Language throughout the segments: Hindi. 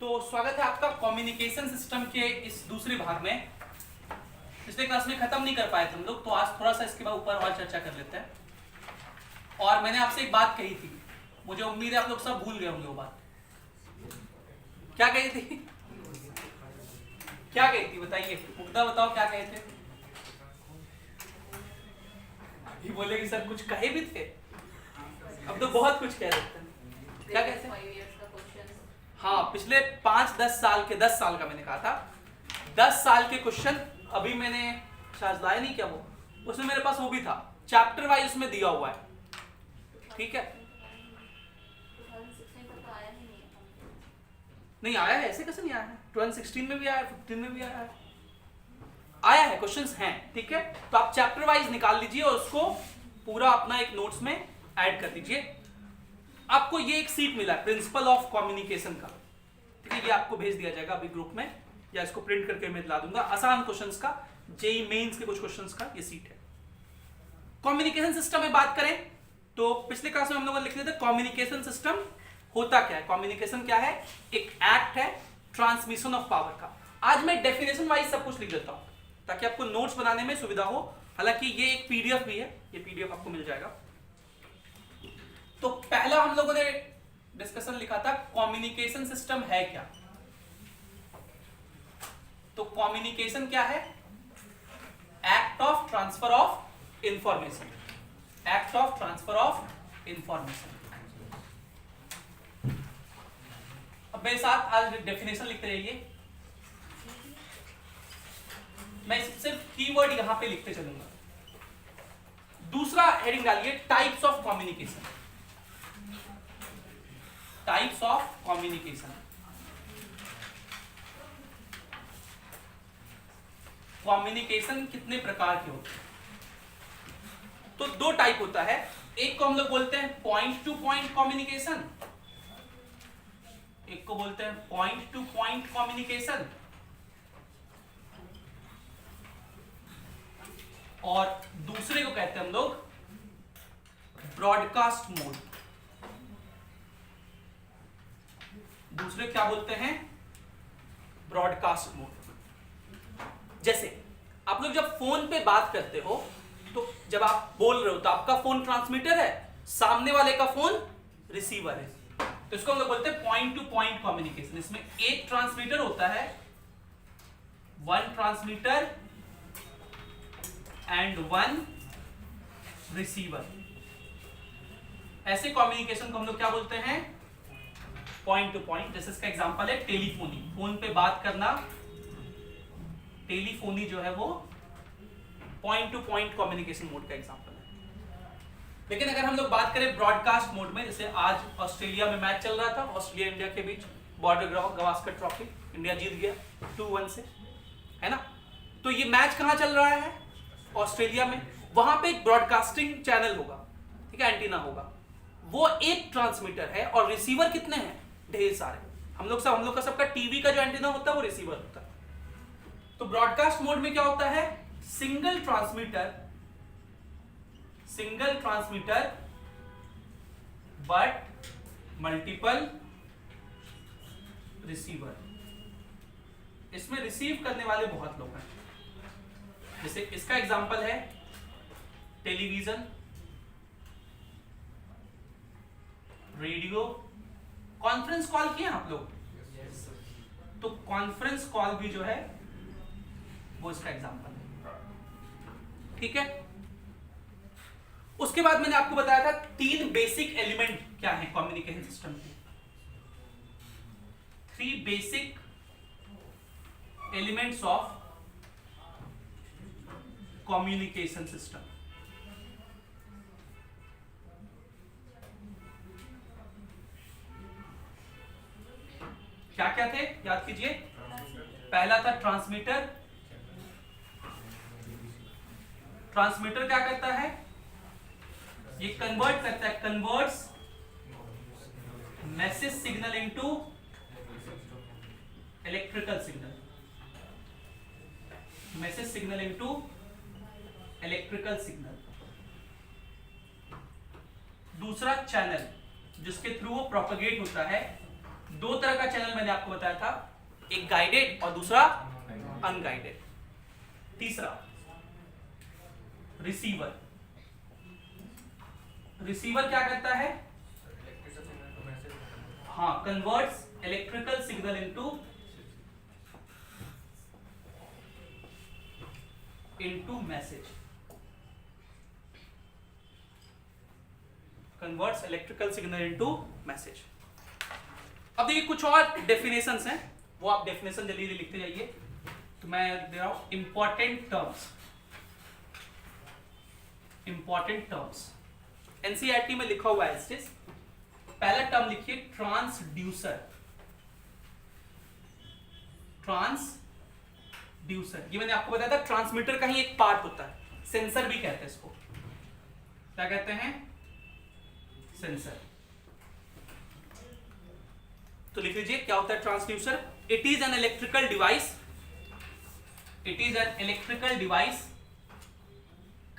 तो स्वागत है आपका कम्युनिकेशन सिस्टम के इस दूसरे भाग में। पिछले क्लास में खत्म नहीं कर पाए थे हम लोग, तो आज थोड़ा सा इसके ऊपर और चर्चा कर लेते हैं। और मैंने आपसे एक बात कही थी, मुझे उम्मीद है आप लोग सब भूल गए होंगे वो बात। क्या कही थी? क्या कही थी बताइए, मुग्धा बताओ क्या कहे थे। अभी बोले कि सर कुछ कहे भी थे, अब तो बहुत कुछ कह देते हैं। क्या कहते हैं? हाँ, पिछले 5-10 साल के 10 साल का मैंने कहा था, 10 साल के क्वेश्चन अभी मैंने शायद लाया नहीं क्या, वो उसमें मेरे पास वो भी था, चैप्टर वाइज उसमें दिया हुआ है। ठीक है, नहीं आया है, ऐसे कैसे नहीं आया है? 2016 में भी आया है, 15 में भी आया है, आया है, क्वेश्चंस हैं। ठीक है, तो आप चैप्टर वाइज निकाल लीजिए और उसको पूरा अपना एक नोट्स में ऐड कर दीजिए। आपको ये एक सीट मिला है प्रिंसिपल ऑफ कम्युनिकेशन का, ठीक है, ये आपको भेज दिया जाएगा अभी ग्रुप में, या इसको प्रिंट करके मैं दिला दूंगा। आसान क्वेश्चंस का, जेईई मेंस के कुछ क्वेश्चंस का ये सीट है। कम्युनिकेशन सिस्टम में बात करें तो पिछले क्लास में हम लोगों ने लिख दिया था कम्युनिकेशन सिस्टम होता क्या है। कम्युनिकेशन क्या है? एक एक्ट है ट्रांसमिशन ऑफ पावर का। आज मैं डेफिनेशन वाइज सब कुछ लिख देता हूं ताकि आपको नोट्स बनाने में सुविधा हो। हालांकि ये एक पीडीएफ भी है, ये पीडीएफ आपको मिल जाएगा। तो पहला हम लोगों ने डिस्कशन लिखा था कम्युनिकेशन सिस्टम है क्या। तो कम्युनिकेशन क्या है? Act of transfer of information, act of transfer of information. अब मेरे साथ आज डेफिनेशन लिखते रहिए, मैं सिर्फ कीवर्ड यहां पे लिखते चलूंगा। दूसरा हेडिंग डालिए types of communication, types of communication. Communication कितने प्रकार के होते हैं? तो दो टाइप होता है। एक को हम लोग बोलते हैं पॉइंट टू पॉइंट कम्युनिकेशन, एक को बोलते हैं पॉइंट टू पॉइंट कम्युनिकेशन, और दूसरे को कहते हैं हम लोग ब्रॉडकास्ट मोड। दूसरे क्या बोलते हैं? Broadcast mode. जैसे आप लोग जब फोन पे बात करते हो, तो जब आप बोल रहे हो तो आपका फोन ट्रांसमीटर है, सामने वाले का फोन रिसीवर है। तो इसको हम लोग बोलते हैं पॉइंट टू पॉइंट कम्युनिकेशन। इसमें एक ट्रांसमीटर होता है, one transmitter and one receiver. ऐसे कम्युनिकेशन को हम लोग क्या बोलते हैं? Point two point. जैसे इसका एग्जांपल है टेलीफोनी, फोन पे बात करना, टेलीफोनी जो है वो point two point communication mode का एग्जांपल है। लेकिन अगर हम लोग बात करें ब्रॉडकास्ट मोड में, जैसे आज ऑस्ट्रेलिया में मैच चल रहा था, ऑस्ट्रेलिया इंडिया के बीच, बॉर्डर गवास्कर ट्रॉफी, इंडिया जीत गया 2-1 से, है ना। तो ये मैच कहां चल रहा है? ऑस्ट्रेलिया में। वहां पे एक ब्रॉडकास्टिंग चैनल होगा, ठीक है, एंटीना होगा, वो एक ट्रांसमीटर है, और रिसीवर कितने हैं? ढेर सारे। हम लोग का सबका टीवी का जो एंटीना होता है वो रिसीवर होता है। तो ब्रॉडकास्ट मोड में क्या होता है? Single transmitter but multiple receiver. इसमें रिसीव करने वाले बहुत लोग हैं। जैसे इसका एग्जांपल है टेलीविजन, रेडियो, कॉन्फ्रेंस कॉल किए आप लोग? तो कॉन्फ्रेंस कॉल भी जो है वो इसका एग्जांपल है। ठीक है, उसके बाद मैंने आपको बताया था 3 बेसिक एलिमेंट क्या है कम्युनिकेशन सिस्टम के। 3 basic elements of communication system. क्या क्या थे? याद कीजिए। पहला था ट्रांसमीटर। ट्रांसमीटर क्या करता है? ये कन्वर्ट करता है, converts message signal into electrical signal, message signal into electrical signal. दूसरा चैनल जिसके थ्रू वो प्रोपेगेट होता है, दो तरह का चैनल मैंने आपको बताया था, एक गाइडेड और दूसरा अनगाइडेड। तीसरा रिसीवर। रिसीवर क्या करता है? हाँ, converts electrical signal into message. Converts electrical signal into message. अब देखिए कुछ और डेफिनेशंस हैं, वो आप डेफिनेशन जल्दी जल्दी लिखते जाइए। तो मैं दे रहा हूं important terms. Important terms NCERT में लिखा हुआ है इस पहला टर्म लिखिए ट्रांसड्यूसर। ट्रांसड्यूसर, ये मैंने आपको बताया था ट्रांसमीटर का ही एक पार्ट होता है, सेंसर भी कहते हैं इसको। क्या कहते हैं? सेंसर। तो लिख लीजिए क्या होता है transducer. It is an electrical device, it is an electrical device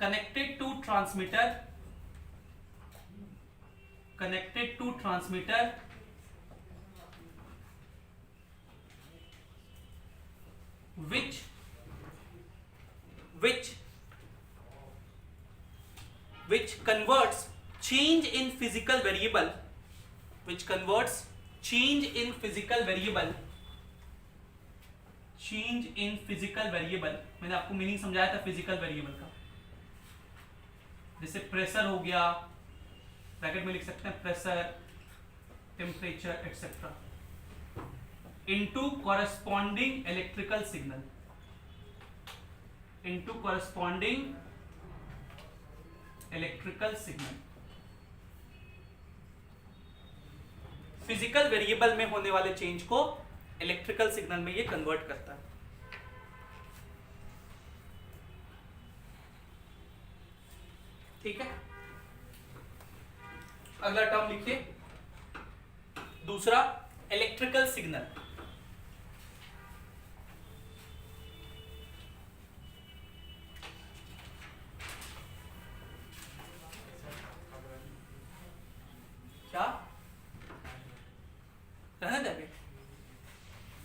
connected to transmitter which converts change in physical variable, मैंने आपको मीनिंग समझाया था फिजिकल वेरिएबल का। जैसे प्रेशर हो गया, ब्रैकेट में लिख सकते हैं pressure, temperature etcetera, into corresponding electrical signal, into corresponding electrical signal. Physical variable में होने वाले चेंज को इलेक्ट्रिकल सिग्नल में ये कन्वर्ट करता है। ठीक है, अगला टर्म लिखिए दूसरा इलेक्ट्रिकल सिग्नल। क्या रहने देंगे,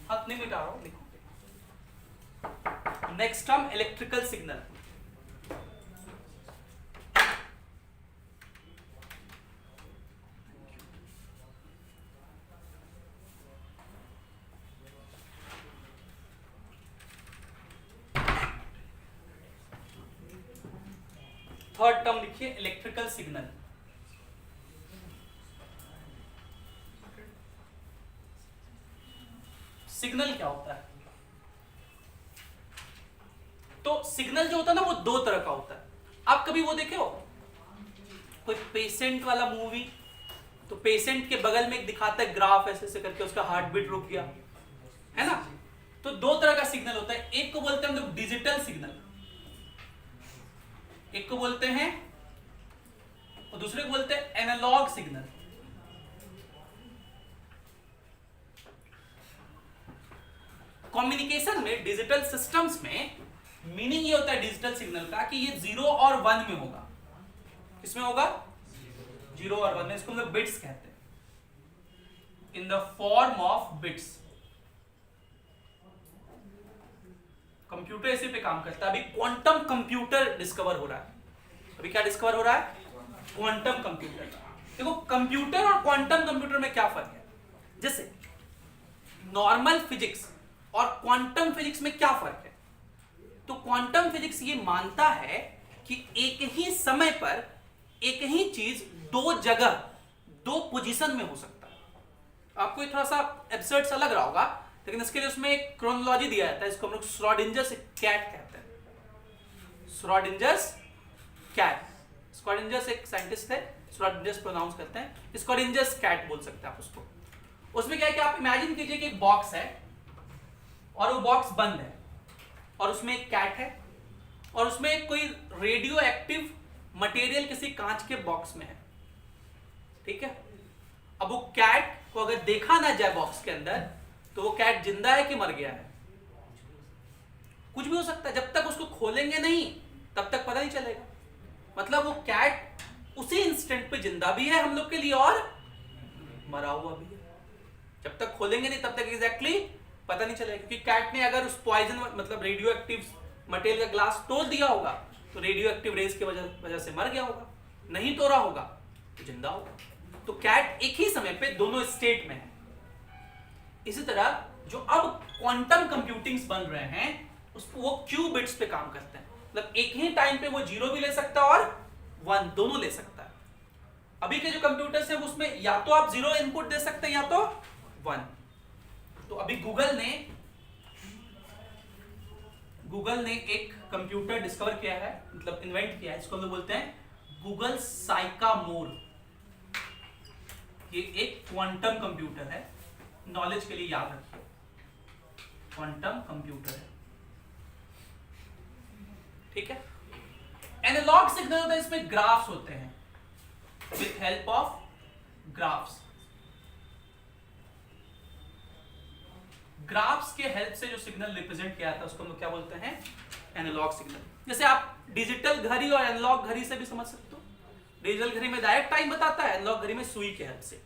हाथ नहीं मिटा रहा हूं, लिखो। Next term electrical signal. Third term लिखिए इलेक्ट्रिकल सिग्नल। सिग्नल क्या होता है? तो सिग्नल जो होता है ना वो दो तरह का होता है। आप कभी वो देखे हो कोई पेशेंट वाला मूवी, तो पेशेंट के बगल में एक दिखाता है ग्राफ ऐसे ऐसे करके, उसका हार्ट बीट रुक गया है ना। तो दो तरह का सिग्नल होता है, एक को बोलते हैं हम लोग डिजिटल सिग्नल, एक को बोलते हैं और दूसरे को बोलते हैं एनालॉग सिग्नल। कम्युनिकेशन में डिजिटल सिस्टम्स में मीनिंग ये होता है डिजिटल सिग्नल का कि ये 0 और 1 में होगा। किसमें होगा? 0 और 1 में। इसको हम लोग बिट्स कहते हैं, in the form of bits. Computer इसी पे काम करता है। अभी क्वांटम कंप्यूटर डिस्कवर हो रहा है। अभी क्या डिस्कवर हो रहा है? Quantum computer. देखो कंप्यूटर और क्वांटम कंप्यूटर में क्या फर्क है। जैसे नॉर्मल फिजिक्स और क्वांटम फिजिक्स में क्या फर्क है। तो क्वांटम फिजिक्स ये मानता है कि एक ही समय पर एक ही चीज दो जगह, दो पोजीशन में हो सकता है। आपको ये थोड़ा सा एब्सर्ड सा लग रहा होगा, लेकिन इसके लिए उसमें एक क्रोनोलॉजी दिया जाता है। इसको हम लोग श्रोडिंजर्स कैट कहते हैं। श्रोडिंजर्स कैट, श्रोडिंजर्स एक साइंटिस्ट है, श्रोडिंजर्स प्रोनाउंस करते हैं, श्रोडिंजर्स कैट बोल सकते हैं आप उसको। उसमें क्या है कि आप इमेजिन कीजिए कि एक बॉक्स है और वो बॉक्स बंद है और उसमें एक कैट है और उसमें कोई रेडियो एक्टिव मटेरियल किसी कांच के बॉक्स में है। ठीक है, अब वो कैट को अगर देखा ना जाए बॉक्स के अंदर, तो वो कैट जिंदा है कि मर गया है? कुछ भी हो सकता है। जब तक उसको खोलेंगे नहीं तब तक पता नहीं चलेगा। मतलब वो कैट उसी इंस्टेंट पे जिंदा भी है हम लोग के लिए और मरा हुआ भी है। जब तक खोलेंगे नहीं तब तक एग्जैक्टली पता नहीं चलेगा, क्योंकि कैट ने अगर उस पॉइजन मतलब रेडियो एक्टिव मटेरियल का ग्लास तोड़ दिया होगा तो रेडियो एक्टिव रेज की वजह से मर गया होगा, नहीं तोड़ा होगा तो जिंदा होगा। तो कैट एक ही समय पे दोनों स्टेट में है। इसी तरह जो अब क्वांटम कंप्यूटिंग्स बन रहे हैं उसको वो क्यूबिट्स पे काम करते हैं, मतलब एक ही टाइम पे वो 0 भी ले सकता है और 1 दोनों ले सकता है। अभी के जो कंप्यूटर्स हैं उसमें या तो आप 0 इनपुट दे सकते हैं या तो 1। तो अभी गूगल ने एक कंप्यूटर डिस्कवर किया है, मतलब इन्वेंट किया है, इसको हम लोग बोलते हैं गूगल साइकामोर। ये एक क्वांटम कंप्यूटर है, नॉलेज के लिए याद रखिए, क्वांटम कंप्यूटर है, ठीक है। एनालॉग सिग्नल होता है, इसमें ग्राफ्स होते हैं, with help of graphs. Graphs के हेल्प से जो सिग्नल रिप्रेजेंट किया था उसको हम लोग क्या बोलते हैं, एनालॉग सिग्नल। जैसे आप डिजिटल घड़ी और एनालॉग घड़ी से भी समझ सकते हो, डिजिटल घड़ी में डायरेक्ट टाइम बताता है, एनालॉग घड़ी में सुई के हेल्प से।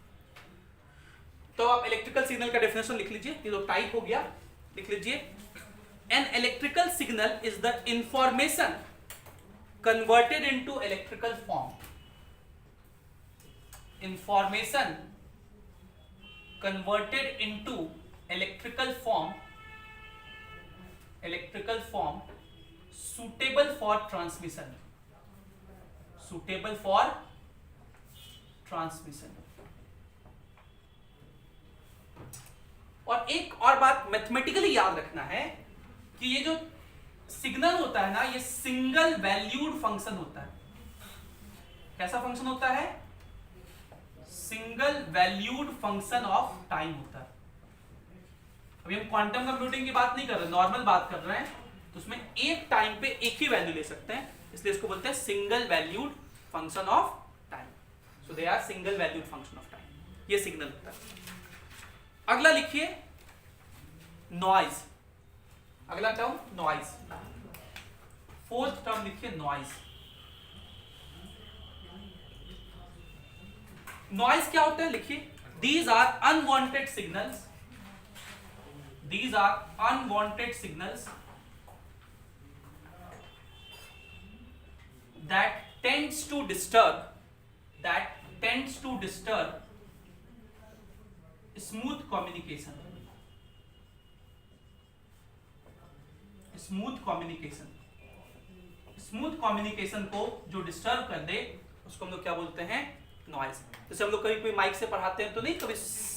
तो आप इलेक्ट्रिकल सिग्नल का डेफिनेशन लिख लीजिए, ये तो टाइप हो गया, लिख लीजिए। An electrical signal is the information converted into electrical form. Information converted into electrical form suitable for transmission, suitable for transmission। और एक और बात मैथमेटिकली याद रखना है कि ये जो सिग्नल होता है ना, ये सिंगल वैल्यूड फंक्शन होता है। कैसा फंक्शन होता है? Single valued function of time होता है। अभी हम क्वांटम कंप्यूटिंग की बात नहीं कर रहे, नॉर्मल बात कर रहे हैं, तो उसमें एक टाइम पे एक ही वैल्यू ले सकते हैं, इसलिए इसको बोलते हैं single valued function of time. So they are single valued function of time, ये सिग्नल होता है। अगला लिखिए नॉइज, अगला टर्म नॉइज, फोर्थ टर्म लिखिए नॉइज। नॉइज क्या होता है? लिखिए these are unwanted signals, these are unwanted signals that tends to disturb smooth communication, smooth communication को जो डिस्टर्ब कर दे उसको हम लोग क्या बोलते हैं? नॉइज। जैसे हम लोग कभी कोई माइक से पढ़ाते हैं तो नहीं, कभी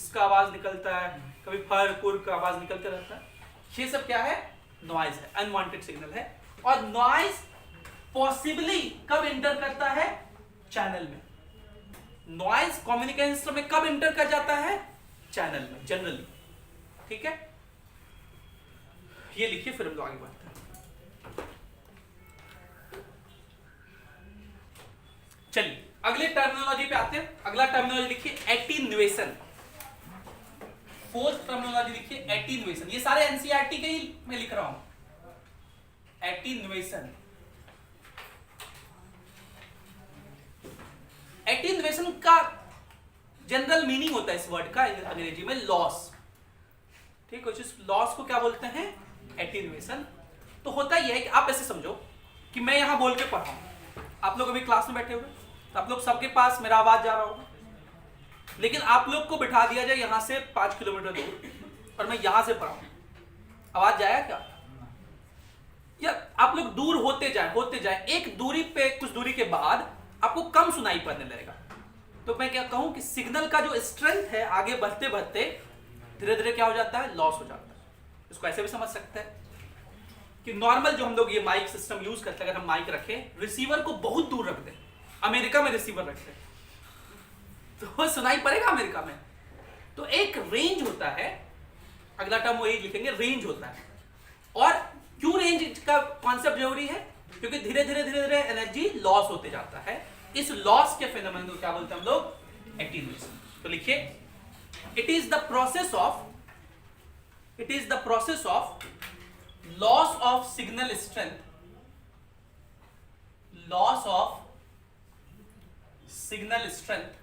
का आवाज निकलता है, कभी फर पुर का आवाज निकलता रहता है, ये सब क्या है? नॉइज है, अनवांटेड सिग्नल है। और नॉइज पॉसिबली कब इंटर करता है? चैनल में। नॉइज कम्युनिकेशन में कब इंटर कर जाता है? चैनल में जनरली, ठीक है। ये लिखिए, फिर हम लोग आगे बढ़ते हैं। चलिए अगले टर्मिनोलॉजी पे आते हैं। अगला टर्मिनोलॉजी लिखिए एटीन्यूएशन। फोर्थ टर्मिनोलॉजी लिखिए एटीन्यूएशन। ये सारे एनसीईआरटी के ही मैं लिख रहा हूं। एटीन्यूएशन, एटीन्यूएशन का जनरल मीनिंग होता है इस वर्ड का अंग्रेजी में लॉस, ठीक है। इस लॉस को क्या बोलते हैं? एटीन्यूएशन। तो होता यह है कि आप ऐसे समझो कि मैं यहां बोल के पढ़ रहा हूं, आप लोग अभी क्लास में बैठे हुए, तो आप लोग सबके पास मेरा आवाज जा रहा होगा, लेकिन आप लोग को बिठा दिया जाए यहां से 5 किलोमीटर दूर और मैं यहां से पढ़ाऊं, आवाज जाएगा क्या? या आप लोग दूर होते जाए, एक दूरी पे कुछ दूरी के बाद आपको कम सुनाई पड़ने लगेगा। तो मैं क्या कहूं कि सिग्नल का जो स्ट्रेंथ है आगे बढ़ते बढ़ते धीरे धीरे क्या हो जाता है? लॉस हो जाता है। इसको ऐसे भी समझ सकते हैं कि नॉर्मल जो हम लोग ये माइक सिस्टम यूज करते हैं, अगर हम माइक रखें, रिसीवर को बहुत दूर रख दें, अमेरिका में रिसीवर रखते हैं तो सुनाई पड़ेगा अमेरिका में। तो एक रेंज होता है, अगला टर्म वही लिखेंगे, रेंज होता है। और क्यों रेंज का कॉन्सेप्ट जरूरी है? क्योंकि धीरे धीरे एनर्जी लॉस होते जाता है। इस लॉस के फेनोमेनन को क्या बोलते हैं हम लोग? एटीन्यूएशन। तो लिखिए it is the process of loss of signal strength,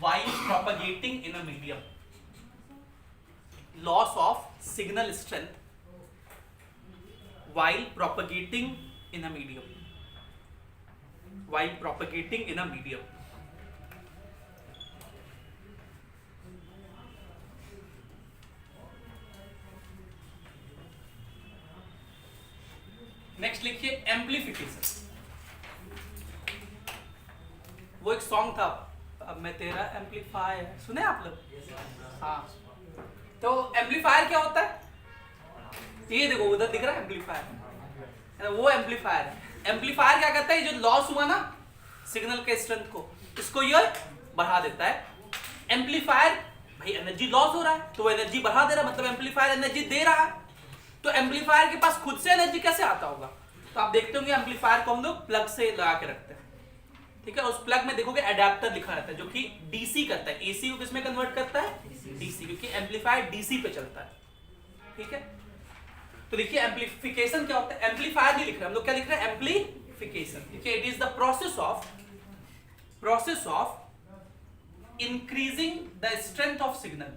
while propagating in a medium। signal strength while propagating in a medium. While propagating in a medium. Next लिखिए एम्पलीफिकेशन. वो एक सॉन्ग था, अब मैं तेरा एम्पलीफायर, सुने आप लोग? हाँ. तो एम्पलीफायर क्या होता है? ये देखो उधर दिख रहा है एम्पलीफायर, वो एम्पलीफायर है. एम्पलीफायर क्या करता है? जो लॉस हुआ ना सिग्नल के स्ट्रेंथ को, इसको ये बढ़ा देता है. एम्पलीफायर भाई एनर्जी लॉस हो रहा है तो वो एनर्जी बढ़ा दे रहा है, मतलब एम्पलीफायर एनर्जी दे रहा है. तो एम्पलीफायर के पास खुद से एनर्जी कैसे आता होगा? तो आप देखते होंगे एम्पलीफायर को हम लोग प्लग से लगा के रखते हैं, ठीक है. उस प्लग में देखोगे एडाप्टर लिखा रहता है जो कि डीसी करता है. एसी को किसमें कन्वर्ट करता है? डीसी, क्योंकि एम्पलीफायर डीसी पे चलता है, ठीक है. तो देखिए एम्पलीफिकेशन क्या होता है? एम्पलीफायर नहीं लिख रहे हम लोग, क्या लिख रहे हैं? एम्पलीफिकेशन. देखिए it is the process of increasing the strength of signal.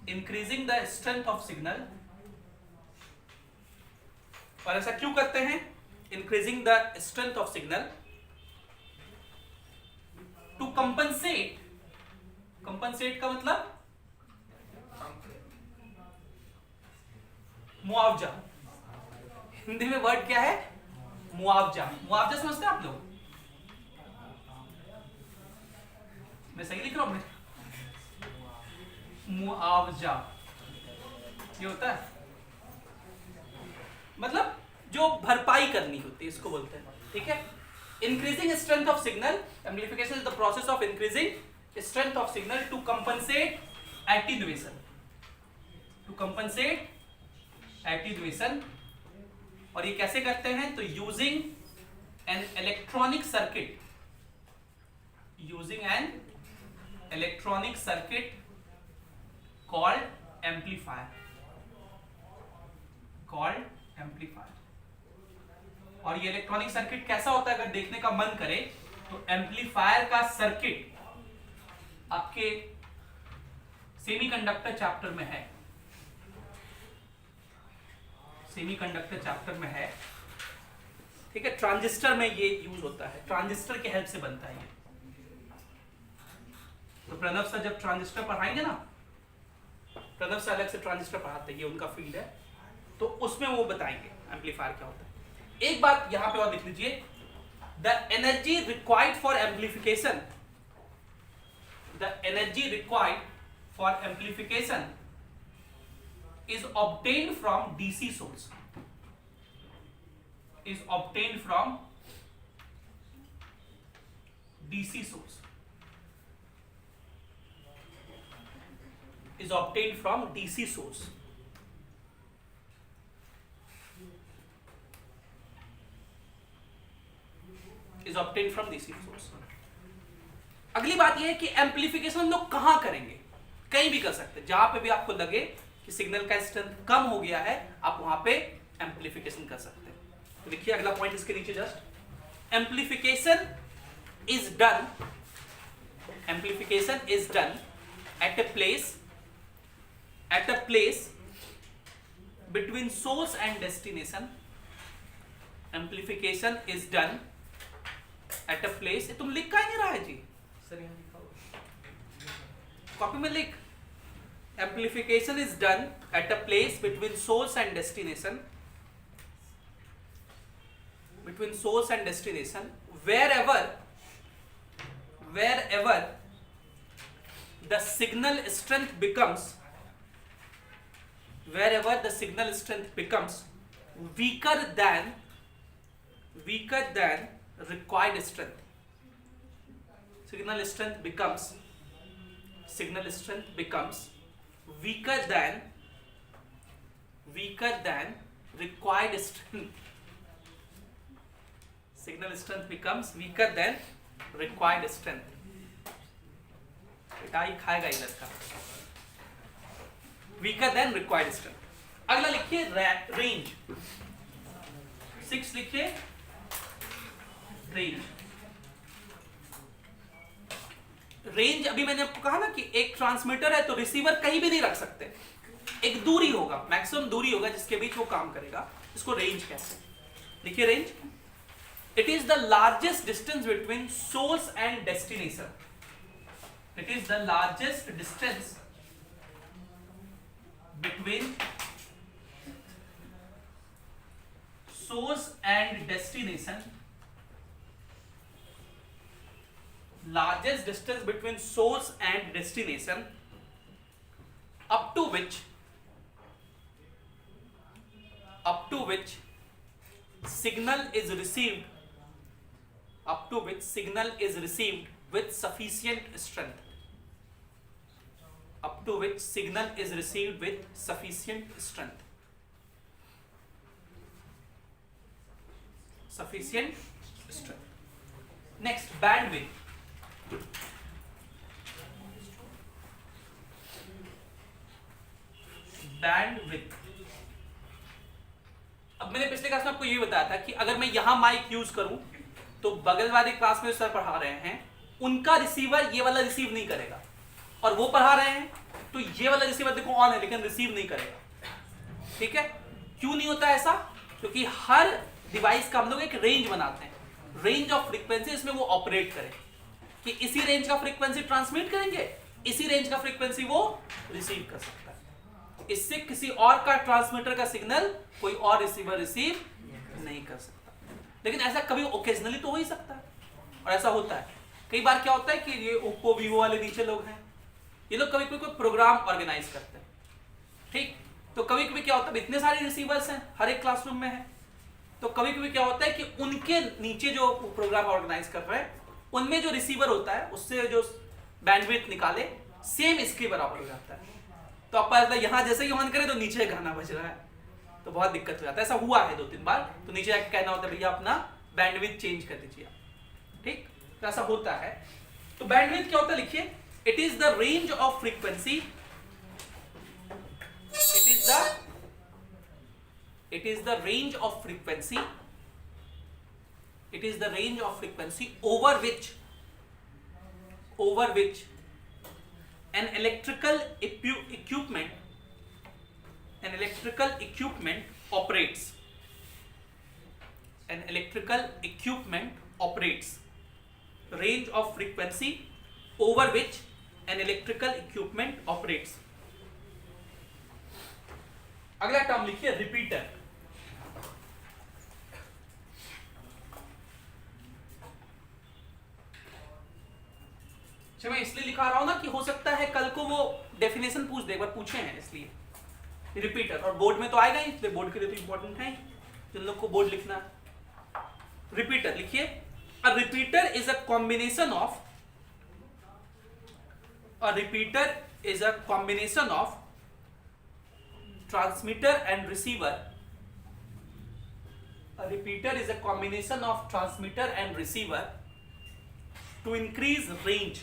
Increasing the strength of signal. और ऐसा क्यों करते हैं? Increasing the strength of signal to compensate. Compensate का मतलब मुआवजा. हिंदी में वर्ड क्या है? मुआवजा. मुआवजा समझते हैं आप लोग? मैं सही लिख रहा हूं? मुआवजा ये होता है मतलब जो भरपाई करनी होती है, इसको बोलते हैं, ठीक है. Increasing strength of signal. Amplification is the process of increasing strength of signal to compensate attenuation. To compensate attenuation. और ये कैसे करते हैं? तो using an electronic circuit. Using an electronic circuit called amplifier. और ये इलेक्ट्रॉनिक सर्किट कैसा होता है अगर देखने का मन करे तो एम्पलीफायर का सर्किट आपके सेमीकंडक्टर चैप्टर में है. सेमीकंडक्टर चैप्टर में है, ठीक है. ट्रांजिस्टर में ये यूज होता है, ट्रांजिस्टर की हेल्प से बनता है ये. तो प्रणव सर जब ट्रांजिस्टर पढ़ाएंगे ना, प्रणव सर अलग से ट्रांजिस्टर पढ़ाते हैं, ये उनका फील्ड है, तो उसमें वो बताएंगे एम्पलीफायर क्या होता है. एक बात यहां पे और लिख लीजिए, the energy required for amplification, the energy required for amplification is obtained from DC source. Is obtained from DC source. Is obtained from DC source. Is obtained from DC source. अगली बात यह है कि एम्पलीफिकेशन हम लोग कहां करेंगे? कहीं भी कर सकते हैं, जहां पे भी आपको लगे कि सिग्नल का स्ट्रेंथ कम हो गया है, आप वहां पे एम्पलीफिकेशन कर सकते हैं. तो देखिए अगला पॉइंट इसके नीचे just, amplification is done, amplification is done at a place between source and destination. Amplification is done at a place, तुम लिख का नहीं रहा है जी, सर यहां लिखा हुआ कॉपी में लिख. Amplification is done at a place between source and destination. Between source and destination, wherever the signal strength becomes, wherever the signal strength becomes weaker than required strength. Signal strength becomes weaker than required strength. Signal strength becomes weaker than required strength. बेटा ही खाएगा इधर का. weaker than required strength. अगला लिखिए रेंज. 6 लिखिए रेंज. रेंज अभी मैंने आपको कहा ना कि एक ट्रांसमीटर है तो रिसीवर कहीं भी नहीं रख सकते. एक दूरी होगा, मैक्सिमम दूरी होगा जिसके बीच वो काम करेगा, इसको रेंज कहते हैं। देखिए range, it is the largest distance between source and destination. It is the largest distance between source and destination, largest distance between source and destination, up to which signal is received, with sufficient strength, up to which signal is received with sufficient strength. Next, bandwidth. अब मैंने पिछले क्लास में आपको ये बताया था कि अगर मैं यहां माइक यूज करूं तो बगल वाले क्लास में सर पढ़ा रहे हैं, उनका रिसीवर ये वाला रिसीव नहीं करेगा, और वो पढ़ा रहे हैं तो ये वाला रिसीवर देखो ऑन है लेकिन रिसीव नहीं करेगा। ठीक है, क्यों नहीं होता ऐसा? क्योंकि हर डिवाइस का हम लोग एक रेंज बनाते हैं, रेंज ऑफ फ्रीक्वेंसी, इसमें वो ऑपरेट करे कि इसी रेंज का फ्रीक्वेंसी ट्रांसमिट करेंगे, इसी रेंज का फ्रीक्वेंसी वो रिसीव कर सकता है। इससे किसी और का ट्रांसमीटर का सिग्नल कोई और रिसीवर रिसीव नहीं कर सकता। लेकिन ऐसा कभी ओकेजनली तो हो ही सकता है, और ऐसा होता है। कई बार क्या होता है कि ये ओप्पो वीवो वाले नीचे लोग हैं, ये लोग कभी कोई प्रोग्राम ऑर्गेनाइज करते हैं, ठीक, तो कभी कभी क्या होता है, इतने सारे रिसीवर्स हैं, हर एक क्लासरूम में है, तो कभी कभी क्या होता है कि उनके नीचे जो प्रोग्राम ऑर्गेनाइज कर रहे हैं उनमें जो रिसीवर होता है उससे जो बैंडविड्थ निकाले सेम इसके बराबर हो जाता है। तो आप यहाँ जैसे ही ऑन करें तो नीचे गाना बज रहा है, तो बहुत दिक्कत हो जाता है। ऐसा हुआ है 2-3 बार, तो नीचे जाके कहना होता है भैया अपना बैंडविड्थ चेंज कर दीजिए, ठीक, तो ऐसा होता है। तो बैंडविड्थ क्या होता है, लिखिए, it is the range of frequency, it is the range of frequency over which an electrical equipment operates. Range of frequency over which an electrical equipment operates. अगला टर्म लिखिए, रिपीटर। मैं इसलिए लिखा रहा हूं ना कि हो सकता है कल को वो डेफिनेशन पूछ दे, एक बार पूछे हैं इसलिए रिपीटर, और बोर्ड में तो आएगा ही, इसलिए बोर्ड के लिए तो इंपॉर्टेंट है जिन लोग को बोर्ड लिखना है। रिपीटर लिखिए, अ repeater is a combination of transmitter and receiver. A repeater is a combination of transmitter and receiver to increase range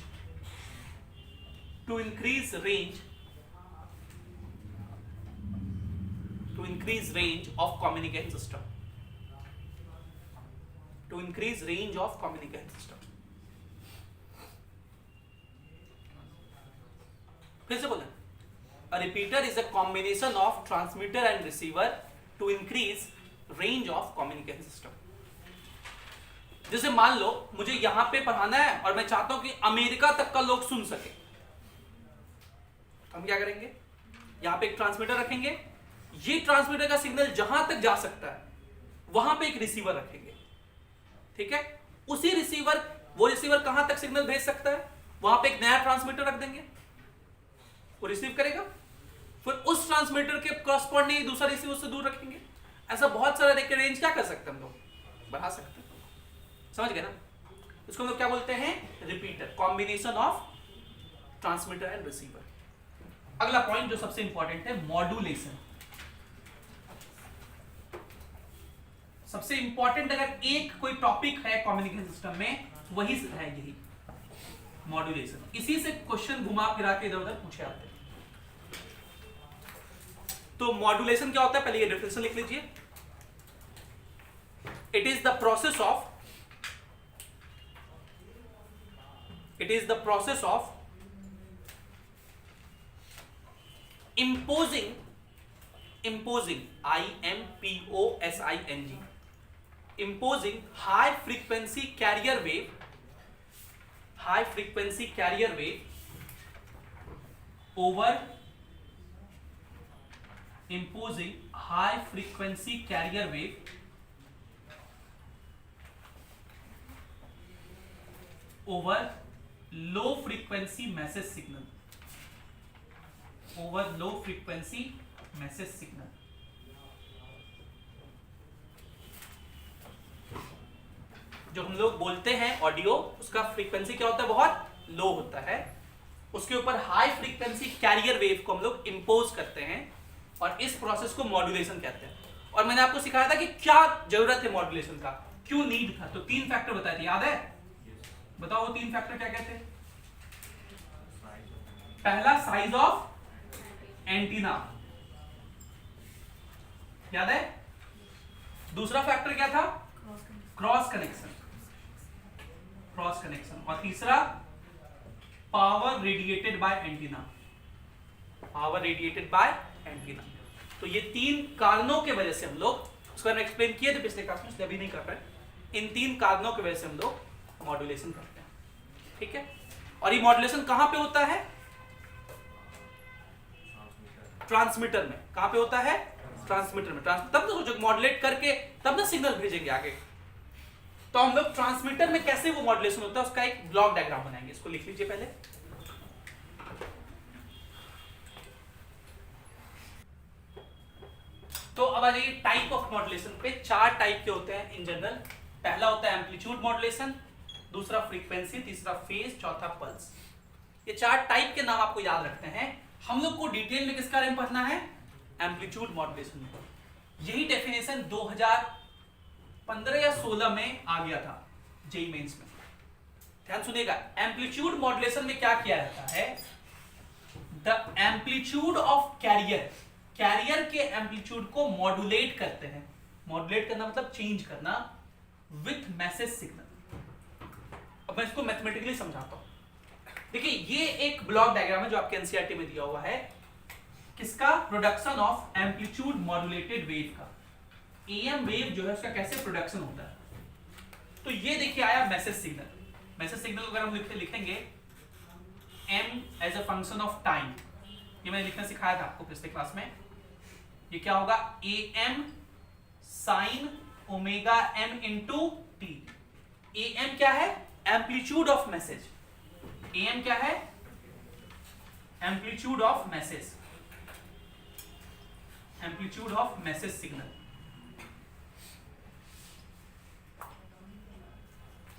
of communication system. फिर से बोलें, A repeater is a combination of transmitter and receiver to increase range of communication system. जैसे मान लो मुझे यहां पे पढ़ाना है और मैं चाहता हूं कि अमेरिका तक का लोग सुन सके, हम क्या करेंगे, यहां पे एक ट्रांसमीटर रखेंगे, ये ट्रांसमीटर का सिग्नल जहां तक जा सकता है वहां पे एक रिसीवर रखेंगे, ठीक है, उसी रिसीवर, वो रिसीवर कहां तक सिग्नल भेज सकता है, वहां पे एक नया ट्रांसमीटर रख देंगे, वो रिसीव करेगा, फिर उस ट्रांसमीटर के कॉरस्पॉन्डिंग दूसरा रिसीवर से दूर रखेंगे। ऐसा बहुत सारा देखिए रेंज क्या कर सकते हैं हम लोग, बढ़ा सकते हैं, समझ गए ना। इसको हम लोग क्या बोलते हैं, repeater, combination of transmitter and receiver. अगला पॉइंट जो सबसे इंपॉर्टेंट है, मॉड्यूलेशन। सबसे इंपॉर्टेंट अगर एक कोई टॉपिक है कम्युनिकेशन सिस्टम में, वही है यही मॉड्यूलेशन। इसी से क्वेश्चन घुमा फिरा के इधर उधर पूछे आते हैं। तो मॉड्यूलेशन क्या होता है, पहले ये डेफिनेशन लिख लीजिए। It is the process of imposing imposing, IMPOSING, imposing high frequency carrier wave over imposing high frequency carrier wave over low frequency message signal, over low frequency message signal. जो हम लोग बोलते हैं ऑडियो, उसका फ्रीक्वेंसी क्या होता है, बहुत लो होता है, उसके ऊपर हाई फ्रीक्वेंसी कैरियर वेव को हम लोग इंपोज करते हैं और इस प्रोसेस को मॉड्यूलेशन कहते हैं। और मैंने आपको सिखाया था कि क्या जरूरत है मॉड्यूलेशन का, क्यों नीड था, तो 3 फैक्टर बताए थे, याद है? बताओ वो 3 फैक्टर क्या कहते हैं? पहला साइज ऑफ एंटीना, याद है? दूसरा फैक्टर क्या था? क्रॉस कनेक्शन, और तीसरा पावर रेडिएटेड बाय एंटीना, तो ये 3 कारणों के वजह से हम लोग, उसको हमने एक्सप्लेन किए थे पिछले क्लास में, इसलिए अभी नहीं कर रहे। इन 3 कारणों की वजह से हम लोग मॉड्यूलेशन करते हैं, ठीक है? और ये मॉड्यूलेशन कहां पे होता है? ट्रांसमीटर में। कहां पे होता है? ट्रांसमीटर में। तब तो सोचो मॉड्यूलेट करके तब ना सिग्नल भेजेंगे आगे। तो हम लोग ट्रांसमीटर में कैसे वो मॉड्यूलेशन होता है उसका एक ब्लॉक डायग्राम बनाएंगे, इसको लिख लीजिए पहले। तो अब आ जाइए टाइप ऑफ मॉड्यूलेशन पे। 4 टाइप के होते हैं इन जनरल। पहला होता है एम्पलीट्यूड मॉड्यूलेशन, दूसरा फ्रीक्वेंसी, तीसरा फेज, चौथा पल्स। ये 4 टाइप के नाम आपको याद रखते हैं। हम लोग को डिटेल में किसके बारे में पढ़ना है? एम्पलीट्यूड मॉड्यूलेशन में। यही डेफिनेशन 2015 या 16 में आ गया था जेईई मेंस में। ध्यान सुनिएगा, एम्पलीट्यूड मॉड्यूलेशन में क्या किया जाता है? द एम्पलीट्यूड ऑफ कैरियर के एम्पलीट्यूड को मॉड्यूलेट करते हैं। मॉड्यूलेट करना मतलब चेंज करना विथ मैसेज सिग्नल। अब मैं इसको मैथमेटिकली समझाता हूं। देखिए ये एक ब्लॉक डायग्राम है जो आपके एनसीईआरटी में दिया हुआ है। किसका? Production of amplitude modulated wave का। एएम वेव जो है उसका कैसे प्रोडक्शन होता है। तो ये देखिए आया मैसेज सिग्नल। मैसेज सिग्नल अगर हम लिखेंगे m as a function of time, ये मैंने लिखना सिखाया था आपको पिछले क्लास में। ये क्या होगा? am sin omega m into t। am क्या है? Amplitude of message. am क्या है? Amplitude of message, amplitude of message signal.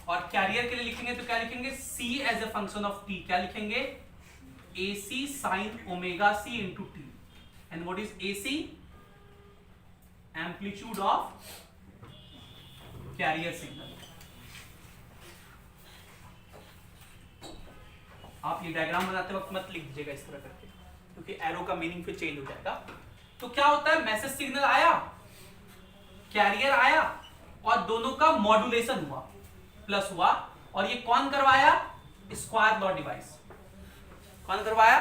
और कैरियर के लिए लिखेंगे तो क्या लिखेंगे? c as a function of t। क्या लिखेंगे? ac sin omega c into t। And what is ac? Amplitude of carrier signal. आप ये डायग्राम बनाते वक्त मत लिख दीजिएगा इस तरह करके, क्योंकि एरो का मीनिंग फिर चेंज हो जाएगा। तो क्या होता है? मैसेज सिग्नल आया, कैरियर आया और दोनों का मॉड्यूलेशन हुआ, प्लस हुआ। और ये कौन करवाया? Square law device. कौन करवाया?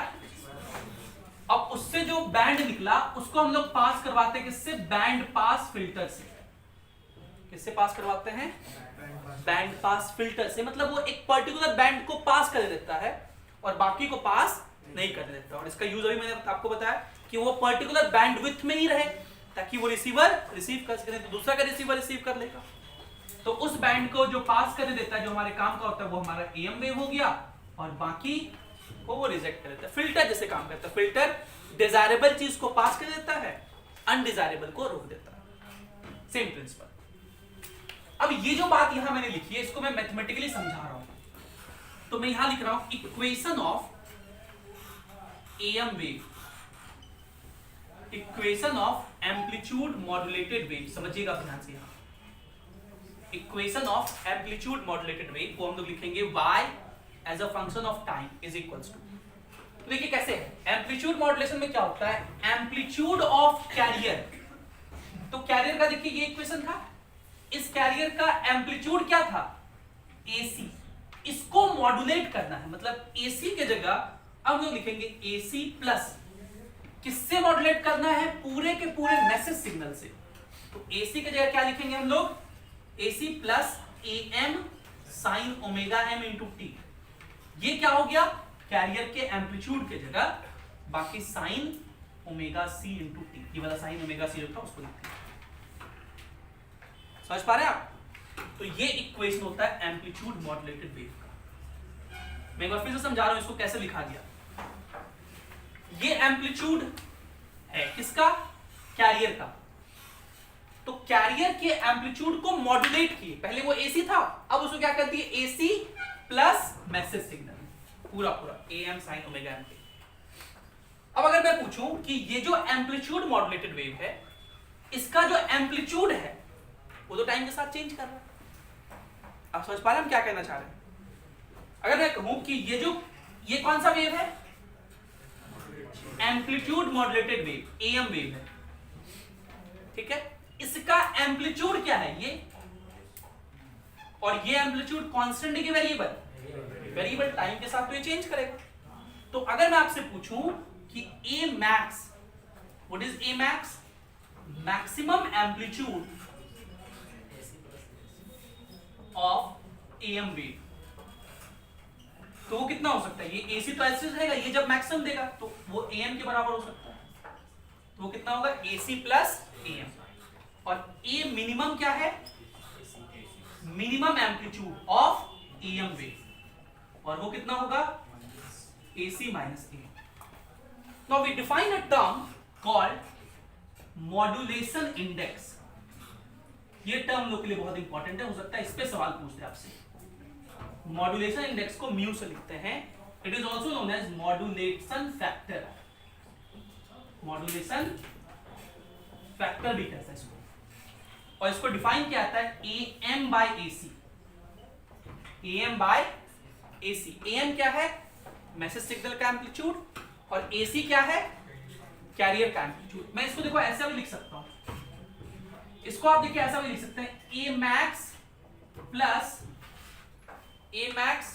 अब उससे जो बैंड निकला उसको हम लोग पास करवाते हैं किससे? बैंड पास फिल्टर से। किससे पास करवाते हैं? बैंड पास फिल्टर से। मतलब वो एक पर्टिकुलर बैंड को पास कर देता है और बाकी को पास नहीं कर देता। और इसका यूज अभी मैंने आपको बताया कि वो पर्टिकुलर बैंडविड्थ में ही रहे ताकि वो रिसीवर रिसीव कर सके, तो दूसरा का रिसीवर रिसीव कर लेगा। तो उस बैंड को जो पास कर देता है, जो हमारे काम का होता है, वो हमारा एम वेव हो गया और बाकी को वो रिजेक्ट कर देता है। फिल्टर जैसे काम करता है। फिल्टर डिजायरेबल चीज को पास कर देता है, अनडिजायरेबल को रोक देता है। Same principle. अब ये जो बात यहां मैंने लिखी है इसको मैं मैथमेटिकली समझा रहा हूं। तो मैं यहां लिख रहा हूं equation of M wave, equation of amplitude modulated wave. समझिएगा ध्यान से, यहां equation of amplitude modulated wave को हम लोग लिखेंगे y as a function of time is equals to. तो देखिए कैसे है एम्पलीट्यूड मॉड्यूलेशन में क्या होता है? Amplitude of carrier. तो कैरियर का देखिए ये इक्वेशन था, इस कैरियर का एम्पलीट्यूड क्या था? AC। इसको मॉड्यूलेट करना है, मतलब AC के जगह हम लोग लिखेंगे AC प्लस। किससे मॉड्यूलेट करना है? पूरे के पूरे मैसेज सिग्नल से। तो AC की जगह क्या लिखेंगे हम लोग? AC plus AM sine omega m into T. ये क्या हो गया? कैरियर के एम्पलीट्यूड के जगह बाकी sine omega C into T, ये वाला साइन ओमेगा C जो था उसको लिखते हैं। समझ पा रहे हैं आप? तो ये इक्वेशन होता है एम्पलीट्यूड मॉड्यूलेटेड वेव का। मैं एक बार फिर से समझा रहा हूं इसको कैसे लिखा गया। ये एम्पलीट्यूड है किसका? कैरियर का। तो कैरियर के एम्पलीट्यूड को मॉड्यूलेट किए, पहले वो AC था, अब उसको क्या कर दिए? AC प्लस मैसेज सिग्नल, पूरा पूरा AM साइन ओमेगा m। अब अगर मैं पूछूं कि ये जो एम्पलीट्यूड मॉड्यूलेटेड वेव है, इसका जो एम्पलीट्यूड है वो तो टाइम के साथ चेंज कर रहा है। आप समझ पा रहे हैं हम क्या कहना चाह रहे हैं? अगर मैं कहूं कि ये कौन सा वेव है? Amplitude modulated wave, AM wave है, ठीक है। इसका एम्पलीट्यूड क्या है? ये, और ये एम्पलीट्यूड कांस्टेंट है कि वेरिएबल? वेरिएबल। टाइम के साथ तो ये चेंज करेगा। तो अगर मैं आपसे पूछूं कि A max, what is A max? Maximum amplitude of AM wave, तो वो कितना हो सकता है? ये AC तो ऐसे रहेगा, ये जब मैक्सिमम देगा तो वो AM के बराबर हो सकता है। तो वो कितना होगा? AC plus AM। और A मिनिमम क्या है? Minimum amplitude of AM wave, और वो कितना होगा? AC minus AM। Now we define a term called modulation index. ये टर्म लोग के लिए बहुत इंपॉर्टेंट है, हो सकता है इस पे सवाल पूछ दे आपसे। मॉड्यूलेशन इंडेक्स को म्यू से लिखते हैं। It is also known as modulation factor. Modulation factor भी कहते हैं इसको। और इसको डिफाइन किया जाता है AM by AC। AM by AC। AM क्या है? मैसेज सिग्नल का एम्पलीट्यूड, और AC क्या है? कैरियर का एम्पलीट्यूड। मैं इसको देखो ऐसा भी लिख सकता हूं, इसको आप देखिए ऐसा भी लिख सकते हैं, A max plus A max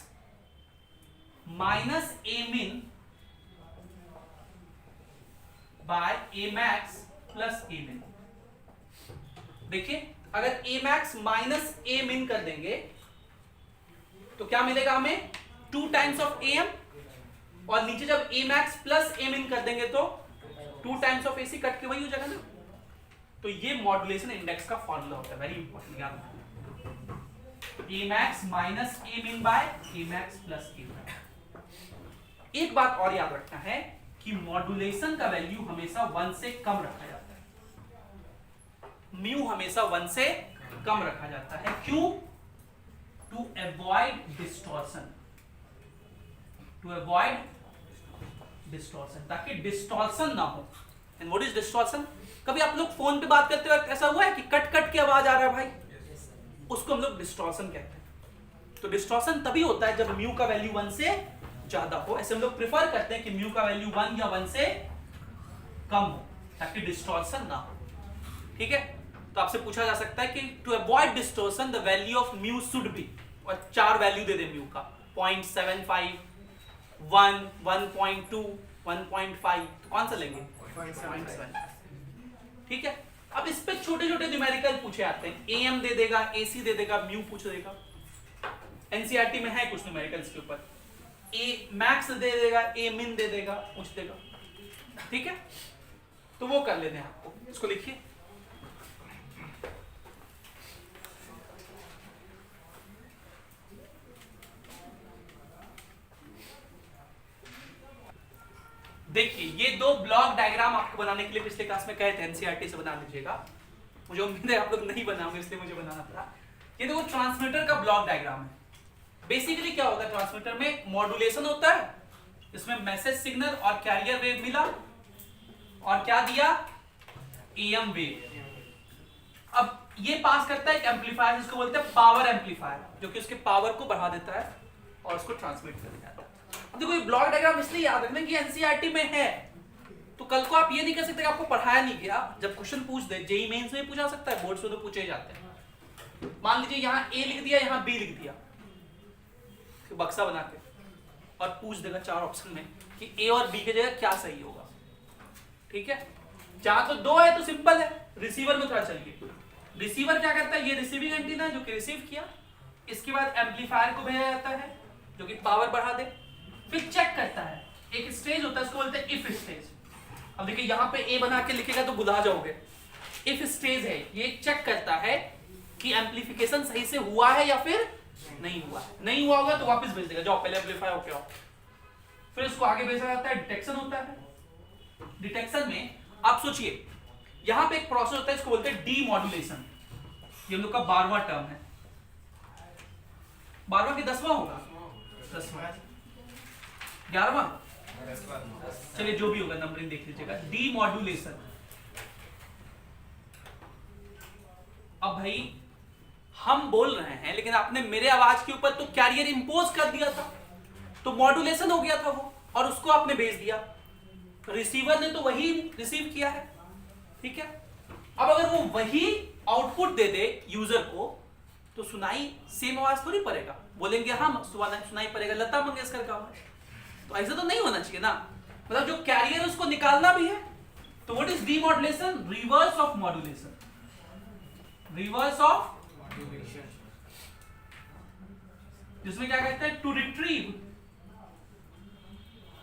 minus A min by A max plus A min। देखिए अगर A max minus A min कर देंगे तो क्या मिलेगा हमें? 2 टाइम्स ऑफ AM, और नीचे जब A max plus A min कर देंगे तो 2 टाइम्स ऑफ AC, कट के वही हो जाएगा ना। तो ये मॉड्यूलेशन इंडेक्स का फॉर्मूला होता है, वेरी इंपॉर्टेंट याद रखना। A max minus A min by A max plus A min। एक बात और याद रखना है कि मॉड्यूलेशन का वैल्यू हमेशा 1 से कम रखा जाता है। म्यू हमेशा 1 से कम रखा जाता है। क्यों? To avoid distortion. To avoid distortion, ताकि डिस्टॉर्शन ना हो। And what is distortion? कभी आप लोग फोन पे बात करते वक्त ऐसा हुआ है कि कट कट के आवाज आ रहा है भाई? उसको हम लोग डिस्टॉर्शन कहते हैं। तो डिस्टॉर्शन तभी होता है जब म्यू का वैल्यू 1 से ज्यादा हो। ऐसे हम लोग प्रेफर करते हैं कि म्यू का वैल्यू 1 या 1 से कम हो, ताकि डिस्टॉर्शन ना हो। ठीक है, तो आपसे पूछा जा सकता है कि to avoid distortion the value of mu should be, और 4 वैल्यू दे दे म्यू का, 0.75, 1, 1.2, 1.5, तो कौन सा लेंगे? 0.7। ठीक है, अब इस पे छोटे छोटे न्यूमेरिकल पूछे आते हैं। AM दे देगा, AC दे देगा, म्यू पूछ देगा। NCERT में है कुछ न्यूमेरिकल्स के ऊपर। A max दे देगा, A min दे देगा, पूछ देगा। ठीक है, तो वो कर लेते हैं आपको। इसको लिखिए, देखिए ये 2 ब्लॉक डायग्राम आपको बनाने के लिए पिछले क्लास में कहे थे NCERT से बना लीजिएगा। मुझे उम्मीद है आप लोग नहीं बनाओगे, इसलिए मुझे बनाना पड़ा। ये देखो ट्रांसमीटर का ब्लॉक डायग्राम है। बेसिकली क्या होता है ट्रांसमीटर में? मॉड्यूलेशन होता है, इसमें मैसेज सिग्नल और कैरियर वेव मिला, और क्या दिया? AM wave. अब ये पास करता है एक एम्पलीफायर, जिसको बोलते हैं पावर एम्पलीफायर, जो कि उसके पावर को बढ़ा देता है और उसको ट्रांसमिट कर देता है। अब देखो ये ब्लॉक डायग्राम इसलिए याद रखना कि NCERT में है, तो कल को आप ये नहीं कह सकते कि आपको पढ़ाया नहीं गया। जब क्वेश्चन पूछ दे, जेईई मेंस में पूछा सकता है, बोर्ड्स में तो पूछे जाते हैं। मान लीजिए यहाँ A लिख दिया, यहाँ B लिख दिया, बक्सा बना के, और पूछ देगा 4 ऑप्शन में कि A और B की जगह क्या सही होगा। ठीक है, जहां तो दो है तो सिंपल है, रिसीवर में थोड़ा चलिए। रिसीवर क्या करता है, ये रिसीविंग एंटीना जो कि रिसीव किया, इसके बाद एम्पलीफायर को भेजा जाता है जो कि पावर बढ़ा दे, फिर चेक करता है, एक स्टेज होता है उसको बोलते हैं इफ स्टेज। अब देखिए यहाँ पे ए बना के लिखेगा तो भुला जाओगे, इफ स्टेज है, ये चेक करता है कि एम्पलीफिकेशन सही से हुआ है या फिर नहीं हुआ है। नहीं हुआ होगा तो वापस भेज देगा, जाओ पहले एम्पलीफाई होके आओ, फिर उसको आगे भेजा जाता है, डिटेक्शन होता है। डिटेक्शन में आप सोचिए यहां पे एक प्रोसेस होता है, इसको बोलते हैं डीमॉड्यूलेशन, ये हम लोग का 12वां टर्म है, 12वां कि 10वां होगा, 10वां 11वां, चलिए जो भी होगा नंबरिंग देख लीजिएगा। डीमॉड्यूलेशन, अब भाई हम बोल रहे हैं लेकिन आपने मेरे आवाज के ऊपर तो कैरियर इंपोज कर दिया था, तो मॉड्यूलेशन हो गया था वो, और उसको आपने भेज दिया, रिसीवर ने तो वही रिसीव किया है, ठीक है। अब अगर वो वही आउटपुट दे दे यूजर को तो सुनाई सेम आवाज थोड़ी पड़ेगा, बोलेंगे हाँ सुनाई पड़ेगा लता मंगेशकर का आवाज, तो ऐसा तो नहीं होना चाहिए ना। मतलब जो कैरियर उसको निकालना भी है, तो what is demodulation, reverse of modulation, reverse of, जिसमें क्या कहते हैं टू रिट्रीव,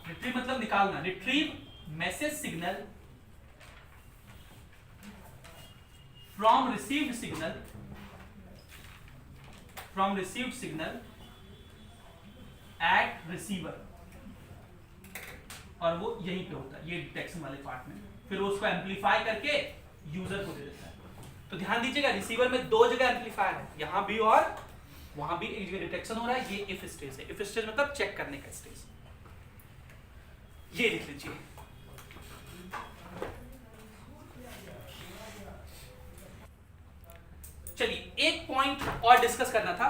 रिट्रीव मतलब निकालना, retrieve message signal from received signal, from received signal eight receiver, और वो यहीं पे होता है ये डिटेक्शन वाले पार्ट में, फिर वो उसको एम्पलीफाई करके यूजर को दे देता है। तो ध्यान दीजिएगा रिसीवर में दो जगह एम्पलीफायर है, यहां भी और वहां भी एक जगह डिटेक्शन हो रहा है, ये इफ स्टेज है, इफ स्टेज मतलब चेक करने का स्टेज, ये लिख लीजिए। चलिए एक पॉइंट और डिस्कस करना था,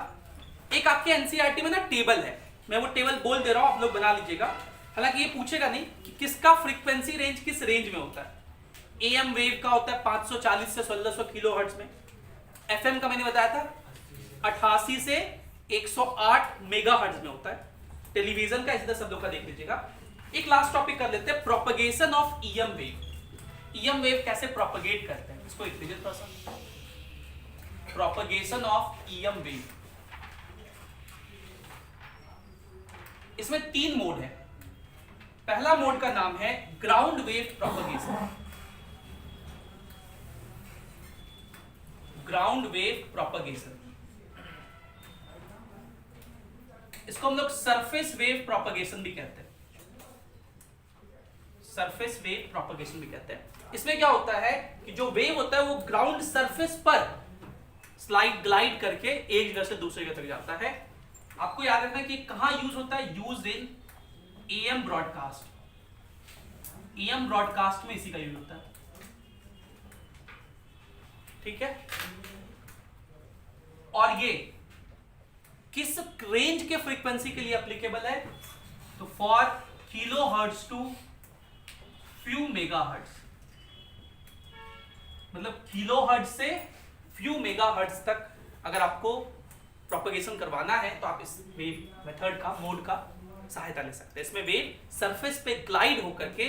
एक आपके एनसीईआरटी में ना टेबल है, मैं वो टेबल बोल दे रहा हूं, आप लोग बना लीजिएगा। हालांकि ये पूछेगा नहीं कि किसका फ्रीक्वेंसी रेंज किस रेंज में होता है। एएम वेव का होता है 540 से 1600 किलोहर्ट्ज में, एफएम का मैंने बताया था 88 से 108 मेगाहर्ट्ज में होता है, टेलीविजन का इसी तरह शब्दों का देख लीजिएगा। एक लास्ट टॉपिक कर लेते हैं, propagation of EM wave. EM wave कैसे प्रोपगेट करते हैं, इसको लिख लीजिए थोड़ा सा, प्रोपगेशन ऑफ ईएम वेव। इसमें 3 मोड है। पहला मोड का नाम है ground wave propagation, ground wave propagation, इसको हम लोग सरफेस वेव प्रोपगेशन भी कहते हैं, सरफेस वेव प्रोपगेशन भी कहते हैं। इसमें क्या होता है कि जो वेव होता है वो ग्राउंड सरफेस पर स्लाइड ग्लाइड करके एक जगह से दूसरी जगह तक जाता है। आपको याद रखना है कि कहां यूज होता है, use in am broadcast, am broadcast में इसी का यूज होता है, ठीक है। और ये किस रेंज के फ्रीक्वेंसी के लिए एप्लीकेबल है, तो for kilo hertz to few mega hertz, मतलब किलो हर्ट्ज से फ्यू मेगा हर्ट्ज तक अगर आपको प्रोपगेशन करवाना है तो आप इस वेव मेथड का, मोड का सहायता ले सकते हैं। इसमें वेव सरफेस पे ग्लाइड होकर के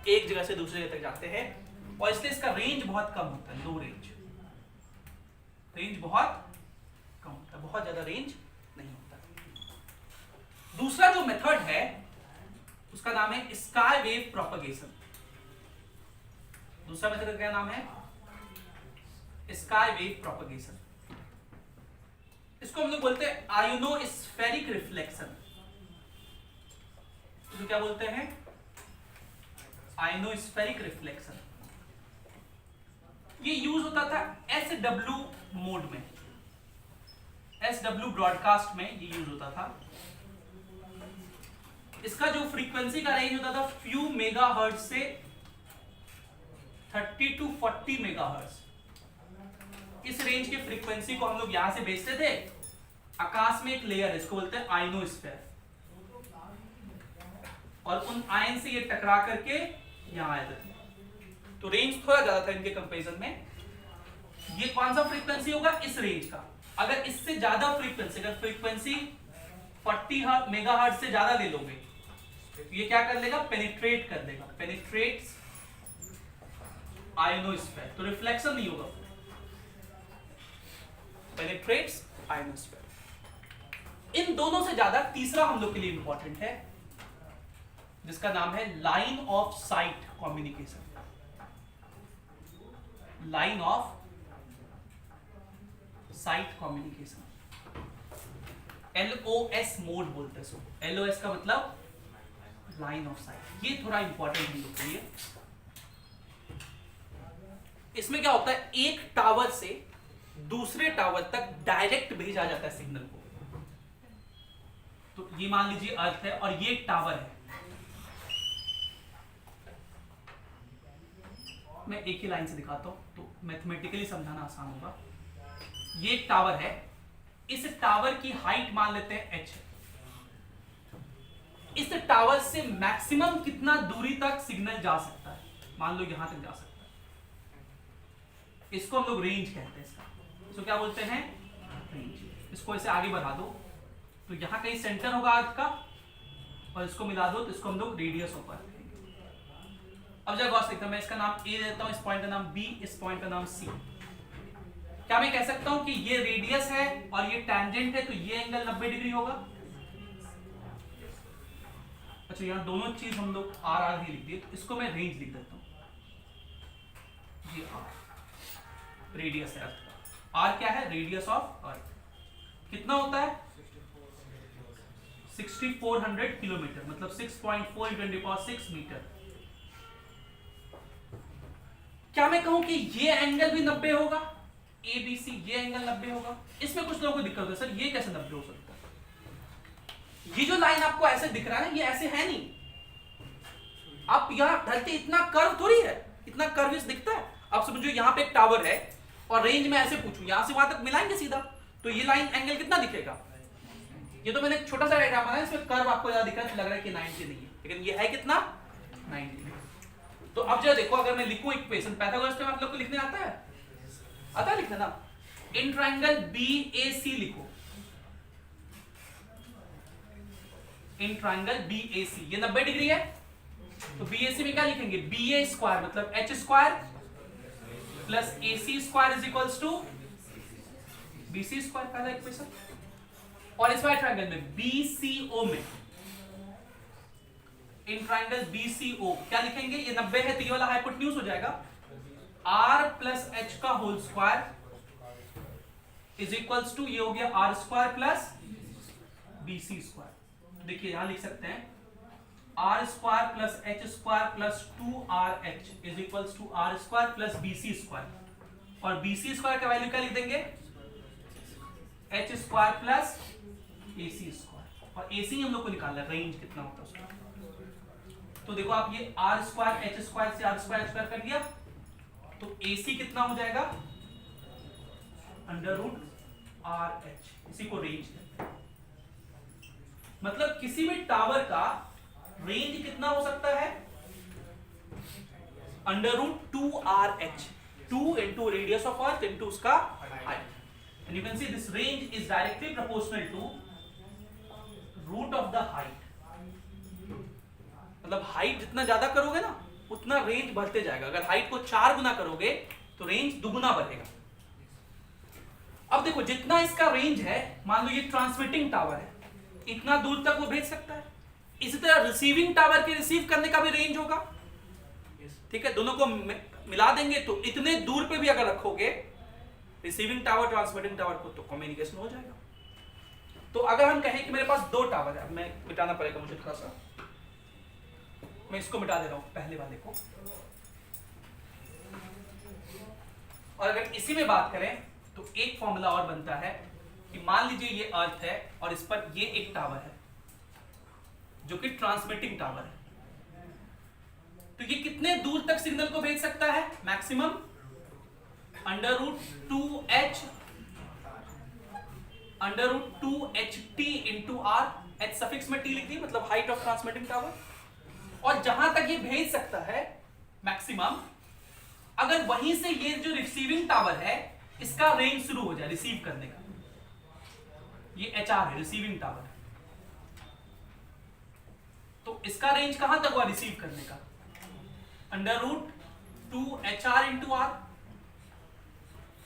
एक जगह से दूसरी जगह तक जाते हैं, और इसलिए इसका रेंज बहुत कम होता है, लो रेंज, रेंज बहुत कम होता है, बहुत ज्यादा रेंज नहीं होता। दूसरा जो मेथड है उसका नाम है स्काई वेव प्रोपगेशन। दूसरा मेथड का क्या नाम है, स्काई वेव प्रोपगेशन। इसको हम लोग बोलते हैं आयोनोस्फेरिक रिफ्लेक्शन, तो क्या बोलते हैं, आयोनोस्फेरिक रिफ्लेक्शन। ये यूज होता था एसडब्ल्यू मोड में, एसडब्ल्यू ब्रॉडकास्ट में ये यूज होता था। इसका जो फ्रीक्वेंसी का रेंज होता था फ्यू मेगाहर्ट्ज से 30 टू 40 मेगाहर्ट्ज। इस रेंज की फ्रीक्वेंसी को हम लोग यहां से भेजते थे, आकाश में एक लेयर है इसको बोलते हैं आयनोस्फीयर, और उन आयन से ये टकरा करके यहां आ जाते थे, तो रेंज थोड़ा ज्यादा था इनके कंपैरिजन में। ये कौन सा फ्रीक्वेंसी होगा, इस रेंज का। अगर इससे ज्यादा फ्रीक्वेंसी, अगर फ्रीक्वेंसी 40 मेगाहर्ट्ज से ज्यादा ले लोगे तो ये क्या कर लेगा, पेनिट्रेट कर देगा, पेनिट्रेट्स आयनोस्फीयर, तो रिफ्लेक्शन नहीं होगा, पेनिट्रेट्स आयनोस्फीयर। इन दोनों से ज्यादा तीसरा हम लोग के लिए इंपॉर्टेंट है, जिसका नाम है line of site communication. Line of site communication, LOS mode बोलते हैं इसको। LOS का मतलब लाइन ऑफ साइट। ये थोड़ा इंपॉर्टेंट हम लोग के लिए। इसमें क्या होता है, एक टावर से दूसरे टावर तक डायरेक्ट भेजा जाता है सिग्नल को। तो ये मान लीजिए अर्थ है और ये एक टावर है, मैं एक ही लाइन से दिखाता हूं तो मैथमेटिकली समझाना आसान होगा। ये एक टावर है, इस टावर की हाइट मान लेते हैं h। इस टावर से मैक्सिमम कितना दूरी तक सिग्नल जा सकता है, मान लो यहां तक जा सकता है, इसको हम लोग रेंज कहते हैं। इसको क्या बोलते हैं, रेंज। इसको ऐसे आगे बढ़ा दो तो यहां कहीं सेंटर होगा अर्थ का, और इसको मिला दो तो इसको हम लोग रेडियस ऑफ अर्थ कहेंगे। अब जब गौर से देखता हूं, मैं इसका नाम A देता हूं, इस पॉइंट का नाम B, इस पॉइंट का नाम C। क्या मैं कह सकता हूं कि ये रेडियस है और ये टैंजेंट है, तो ये एंगल 90 डिग्री होगा। अच्छा, यहां दोनों चीज हम लोग R ही लिख दिए, तो इसको मैं रेंज लिख देता हूं। ये R रेडियस है अर्थ का। R क्या है, रेडियस ऑफ अर्थ। कितना होता है, 6400 किलोमीटर, मतलब 6.4 × 10⁶ मीटर। क्या मैं कहूं कि ये एंगल भी 90 होगा, ABC, ये एंगल 90 होगा। इसमें कुछ लोगों को दिक्कत है, सर ये कैसे 90 हो सकता है? ये जो लाइन आपको ऐसे दिख रहा है ना, ये ऐसे है नहीं। आप यहां ढलते इतना कर्व थोड़ी है, इतना कर्व दिखता है। आप समझो यहां पे एक टावर है और रेंज में ऐसे पूछूं, यहां से वहां तक मिलाएंगे सीधा, तो ये लाइन एंगल कितना दिखेगा? ये तो मैंने एक छोटा सा डायग्राम बनाया, इसमें कर्व आपको ज्यादा दिख रहा है, लग रहा है कि 90 नहीं है, लेकिन ये है कितना, 90। तो अब जरा देखो, अगर मैं लिखूं इक्वेशन, पाइथागोरस में आप लोग को लिखने आता है लिखना ना। इन ट्रायंगल BAC लिखो, इन ट्रायंगल BAC, ये 90 डिग्री है, तो BAC में क्या लिखेंगे, BA स्क्वायर मतलब H square plus AC square is equals to BC square, पहला इक्वेशन। और इस वाले ट्रायंगल में BCO में, इन ट्रायंगल BCO क्या लिखेंगे, ये 90 है तो ये वाला हाइपोटेन्यूज हो जाएगा R प्लस H का whole square is equals to, ये हो गया R square plus BC square. देखिए यहां लिख सकते हैं R square plus H square plus 2RH is equals to R square plus BC square, और BC स्क्वायर का वैल्यू क्या लिख देंगे, H square plus AC square, और AC हम लोग को निकालना है रेंज कितना होता है उसका। तो देखो आप ये R स्क्वायर H स्क्वायर से R स्क्वायर कर दिया, तो AC कितना हो जाएगा, √RH, इसी को रेंज कहते हैं। मतलब किसी भी टावर का रेंज कितना हो सकता है, √2RH, 2 into radius of earth into उसका height, and you can see this range is directly proportional to root of the height। मतलब हाइट जितना ज्यादा करोगे ना, उतना रेंज बढ़ते जाएगा। अगर हाइट को 4 गुना करोगे तो रेंज दुगुना बढ़ेगा। अब देखो जितना इसका रेंज है, मान लो ये ट्रांसमिटिंग टावर है, इतना दूर तक वो भेज सकता है। इसी तरह रिसीविंग टावर के रिसीव करने का भी रेंज होगा, ठीक है। दोनों को मिला देंगे तो इतने दूर पे भी अगर रखोगे रिसीविंग टावर ट्रांसमिटिंग टावर को, तो कम्युनिकेशन हो जाएगा। तो अगर हम कहें कि मेरे पास 2 टावर है, मैं मिटाना पड़ेगा मुझे थोड़ा सा, मैं इसको मिटा दे रहा हूं पहले वाले को। और अगर इसी में बात करें तो एक फॉर्मूला और बनता है कि मान लीजिए ये अर्थ है और इस पर ये एक टावर है जो कि ट्रांसमिटिंग टावर है, तो ये कितने दूर तक सिग्नल को भेज सकता है, maximum √2HT into R, H suffix में T लिख दी, मतलब हाइट ऑफ ट्रांसमिटिंग टावर। और जहां तक ये भेज सकता है मैक्सिमम, अगर वहीं से ये जो रिसीविंग टावर है इसका रेंज शुरू हो जाए रिसीव करने का, ये HR है रिसीविंग टावर है, तो इसका रेंज कहां तक हुआ रिसीव करने का, √2 2HR इंटू आर।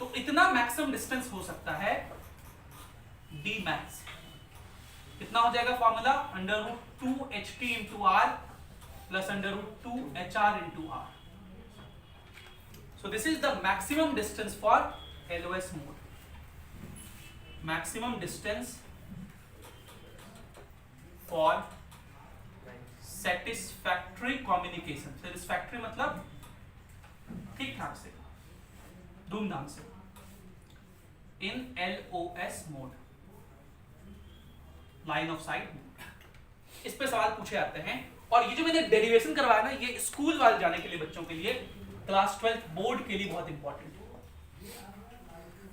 तो इतना मैक्सिमम डिस्टेंस हो सकता है डी मैक्स। कितना हो जाएगा formula? √2HT into R plus √2HR into R. So this is the maximum distance for LOS mode. Maximum distance for satisfactory communication. Satisfactory मतलब ठीक ठाक से, धूमधाम से, in LOS mode, line of sight mode. इस पे सवाल पूछे जाते हैं। और ये जो मैंने डेरिवेशन करवाया ना, ये स्कूल वाले जाने के लिए, बच्चों के लिए, क्लास 12 बोर्ड के लिए बहुत इंपॉर्टेंट है,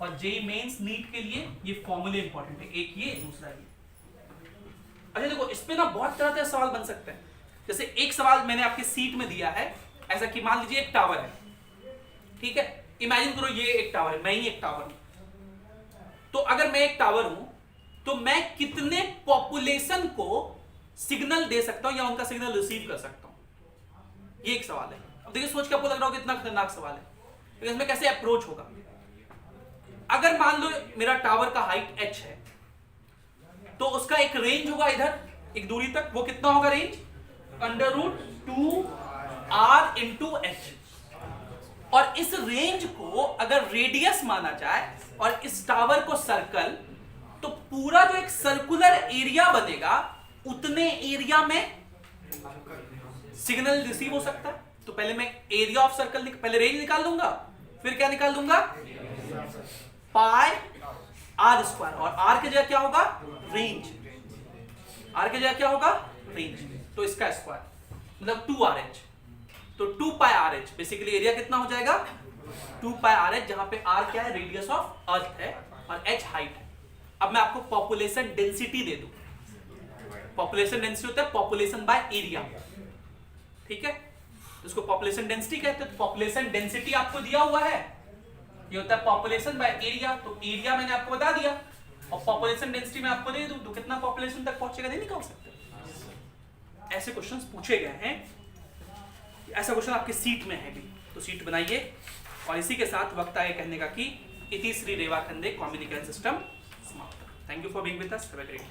और जेईई मेंस नीट के लिए ये फॉर्मूले इंपॉर्टेंट है। एक ये, दूसरा ये। अच्छा देखो, इस पे ना बहुत तरह के सवाल बन सकते हैं। जैसे एक सवाल मैंने आपके सीट में दिया है, ऐसा कि मान लीजिए एक टावर है, ठीक है, इमेजिन करो ये एक टावर है, मैं ही एक टावर हूं। तो अगर मैं एक टावर हूं तो मैं कितने पॉपुलेशन को सिग्नल दे सकता हूं या उनका सिग्नल रिसीव कर सकता हूं, ये एक सवाल है। अब देखिए, सोच के आपको लग रहा होगा कितना खतरनाक सवाल है, लेकिन इसमें कैसे अप्रोच होगा। अगर मान लो मेरा टावर का हाइट h है, तो उसका एक रेंज होगा इधर, एक दूरी तक, वो कितना होगा रेंज? √2R into h। और इस रेंज को अगर रेडियस माना जाए और इस टावर को सर्कल, तो पूरा जो एक सर्कुलर एरिया बनेगा, उतने एरिया में सिग्नल रिसीव हो सकता है। तो पहले मैं एरिया ऑफ सर्कल, पहले रेंज निकाल लूंगा, फिर क्या निकाल दूंगा? पाई आर स्क्वायर, और आर की जगह क्या होगा? रेंज। आर की जगह क्या होगा? रेंज। तो इसका स्क्वायर मतलब 2RH। तो 2 पाई RH, बेसिकली एरिया कितना हो जाएगा? 2 पाई RH, जहां पे R क्या है? रेडियस ऑफ अर्थ है, और H हाइट है। अब मैं आपको पॉपुलेशन डेंसिटी दे दूं। पॉपुलेशन डेंसिटी होता है पॉपुलेशन बाय एरिया, ठीक है, इसको पॉपुलेशन डेंसिटी कहते हैं। तो पॉपुलेशन डेंसिटी आपको दिया हुआ है, ये होता है पॉपुलेशन बाय एरिया। तो एरिया मैंने आपको बता दिया, और पॉपुलेशन डेंसिटी मैं आपको दे दूं, तो कितना पॉपुलेशन तक पहुंचेगा नहीं निकाल सकते। ऐसे क्वेश्चंस पूछे गए हैं, ऐसा क्वेश्चन आपके सीट में है भी, तो सीट बनाइए। और इसी के साथ वक्त आए कहने का कि इति श्री रेवाखंडे कम्युनिकेशन सिस्टम समाप्त। Thank you for being with us, have a great day.